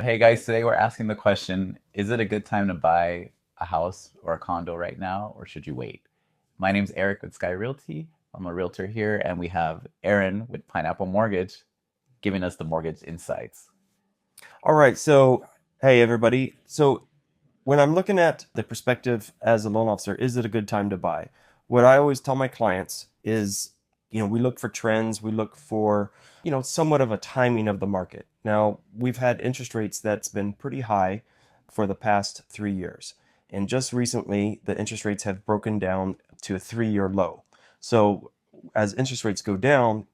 Hey guys, today we're asking the question, is it a good time to buy a house or a condo right now, or should you wait? My name's Eric with Sky Realty. I'm a realtor here, and we have Aaron with Pineapple Mortgage giving us the mortgage insights. All right, so hey everybody. So when I'm looking at the perspective as a loan officer, is it a good time to buy? What I always tell my clients is, we look for trends, we look for, somewhat of a timing of the market. Now, we've had interest rates that's been pretty high for the past 3 years. And just recently, the interest rates have broken down to a 3-year low. So as interest rates go down,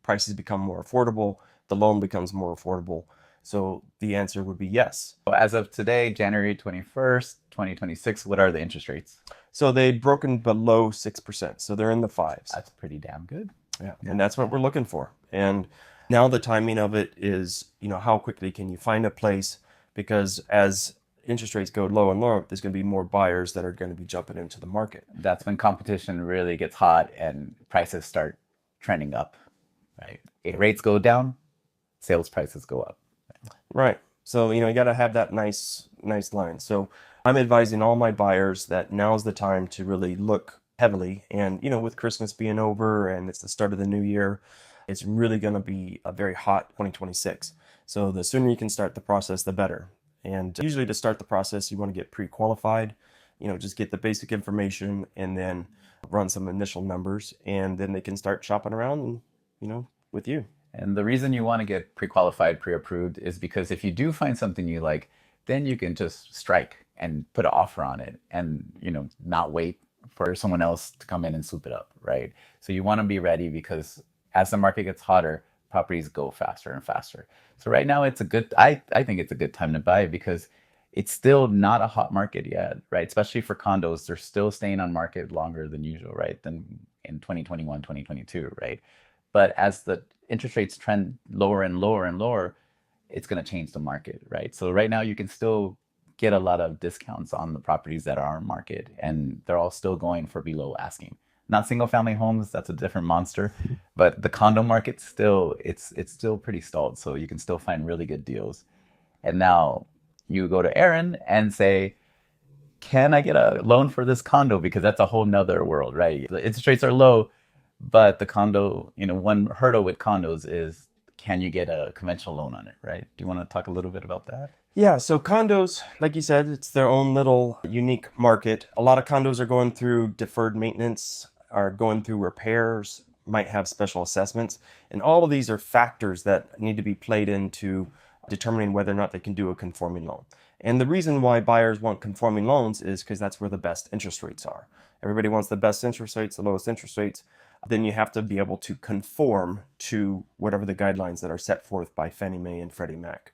prices become more affordable, the loan becomes more affordable. So the answer would be yes. So as of today, January 21st, 2026, what are the interest rates? So they've broken below 6%. So they're in the fives. That's pretty damn good. Yeah. Yeah. And that's what we're looking for. And now the timing of it is, how quickly can you find a place? Because as interest rates go low and lower, there's going to be more buyers that are going to be jumping into the market. That's when competition really gets hot and prices start trending up, right? If rates go down, sales prices go up. Right. So, you got to have that nice line. So I'm advising all my buyers that now's the time to really look heavily. And, with Christmas being over and it's the start of the new year, it's really going to be a very hot 2026. So the sooner you can start the process, the better. And usually to start the process, you want to get pre-qualified, just get the basic information and then run some initial numbers and then they can start shopping around and, with you. And the reason you want to get pre-qualified, pre-approved is because if you do find something you like, then you can just strike and put an offer on it and, not wait for someone else to come in and swoop it up, right? So you want to be ready because as the market gets hotter, properties go faster and faster. So right now I think it's a good time to buy because it's still not a hot market yet, right? Especially for condos, they're still staying on market longer than usual, right? Than in 2021, 2022, right? But as the interest rates trend lower and lower and lower, it's going to change the market, right? So right now you can still get a lot of discounts on the properties that are on market, and they're all still going for below asking. Not single family homes, that's a different monster, but the condo market still it's still pretty stalled, so you can still find really good deals. And now you go to Aaron and say, can I get a loan for this condo? Because that's a whole nother world, right? The interest rates are low, but the condo, one hurdle with condos is can you get a conventional loan on it, right? Do you want to talk a little bit about that? Yeah, so condos, like you said, it's their own little unique market. A lot of condos are going through deferred maintenance, are going through repairs, might have special assessments, and all of these are factors that need to be played into determining whether or not they can do a conforming loan. And the reason why buyers want conforming loans is because that's where the best interest rates are. Everybody wants the best interest rates, the lowest interest rates. Then you have to be able to conform to whatever the guidelines that are set forth by Fannie Mae and Freddie Mac.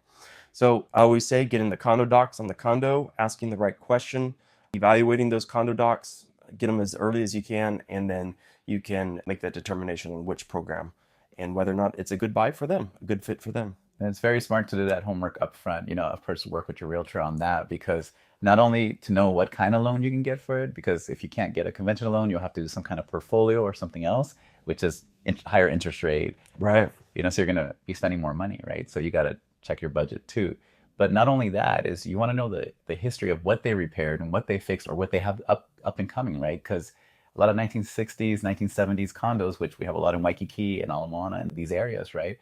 So I always say getting the condo docs on the condo, asking the right question, evaluating those condo docs, get them as early as you can, and then you can make that determination on which program and whether or not it's a good buy for them, a good fit for them. And it's very smart to do that homework up front, of course, work with your realtor on that because not only to know what kind of loan you can get for it, because if you can't get a conventional loan, you'll have to do some kind of portfolio or something else, which is higher interest rate, Right. so you're going to be spending more money, right? So you got to check your budget too. But not only that is you want to know the history of what they repaired and what they fixed or what they have up and coming, right? Because a lot of 1960s, 1970s condos, which we have a lot in Waikiki and Ala Moana and these areas, right?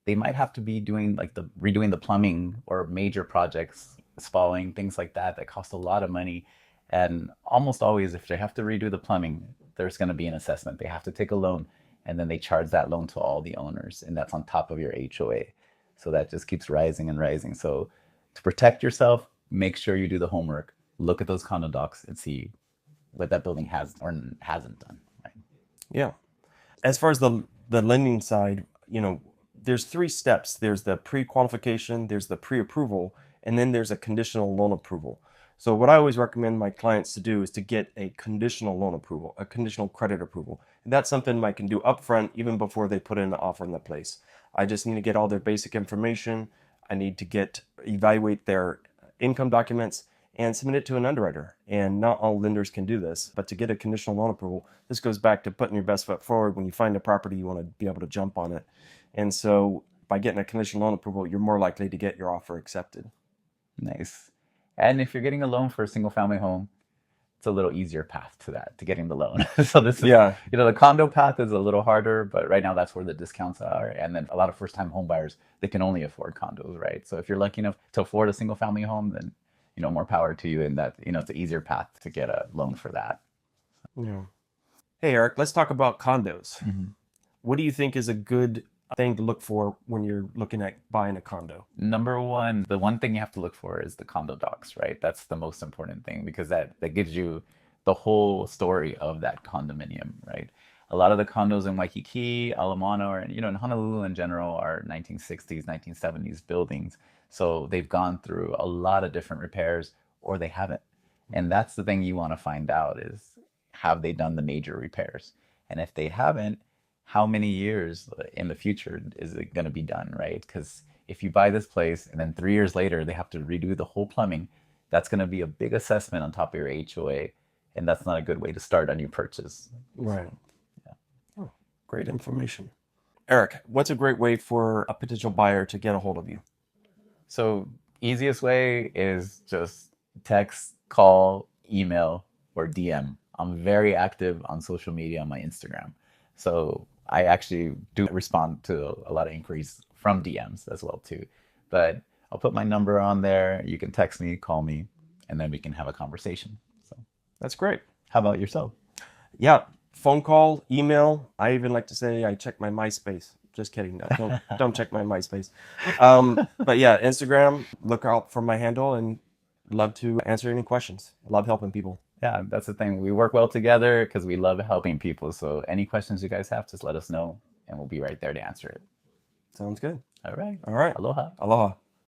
They might have to be doing like the redoing the plumbing or major projects, spalling, things like that cost a lot of money. And almost always, if they have to redo the plumbing, there's going to be an assessment. They have to take a loan, and then they charge that loan to all the owners, and that's on top of your HOA. So that just keeps rising and rising. So to protect yourself, make sure you do the homework. Look at those condo docs and see what that building has or hasn't done. Right? Yeah. As far as the lending side, there's three steps. There's the pre-qualification, there's the pre-approval, and then there's a conditional loan approval. So what I always recommend my clients to do is to get a conditional loan approval, a conditional credit approval. And that's something I can do upfront even before they put in the offer in the place. I just need to get all their basic information. I need to evaluate their income documents and submit it to an underwriter. And not all lenders can do this, but to get a conditional loan approval, this goes back to putting your best foot forward. When you find a property, you want to be able to jump on it. And so by getting a conditional loan approval, you're more likely to get your offer accepted. Nice. And if you're getting a loan for a single family home, it's a little easier path to that, to getting the loan. So this is, Yeah. the condo path is a little harder, but right now that's where the discounts are. And then a lot of first-time home buyers, they can only afford condos, right? So if you're lucky enough to afford a single family home, then, more power to you, and that, it's an easier path to get a loan for that. Yeah. Hey, Eric, let's talk about condos. Mhm. What do you think is a good thing to look for when you're looking at buying a condo? Number one, the one thing you have to look for is the condo docs, right? That's the most important thing, because that gives you the whole story of that condominium, right? A lot of the condos in Waikiki, Alamana, or in Honolulu in general are 1960s, 1970s buildings. So they've gone through a lot of different repairs, or they haven't. And that's the thing you want to find out is, have they done the major repairs? And if they haven't, how many years in the future is it going to be done, right? Because if you buy this place and then 3 years later they have to redo the whole plumbing, that's going to be a big assessment on top of your HOA, and that's not a good way to start a new purchase. Right. Yeah. Oh, great information. Eric, what's a great way for a potential buyer to get a hold of you? So easiest way is just text, call, email, or DM. I'm very active on social media on my Instagram. So I actually do respond to a lot of inquiries from DMs as well too. But I'll put my number on there. You can text me, call me, and then we can have a conversation. So That's great. how about yourself? Yeah, phone call, email. I even like to say I check my MySpace. Just kidding. No, don't check my MySpace. But yeah, Instagram. Look out for my handle, and love to answer any questions. Love helping people. Yeah, that's the thing. We work well together because we love helping people. So any questions you guys have, just let us know and we'll be right there to answer it. Sounds good. All right. All right. Aloha. Aloha.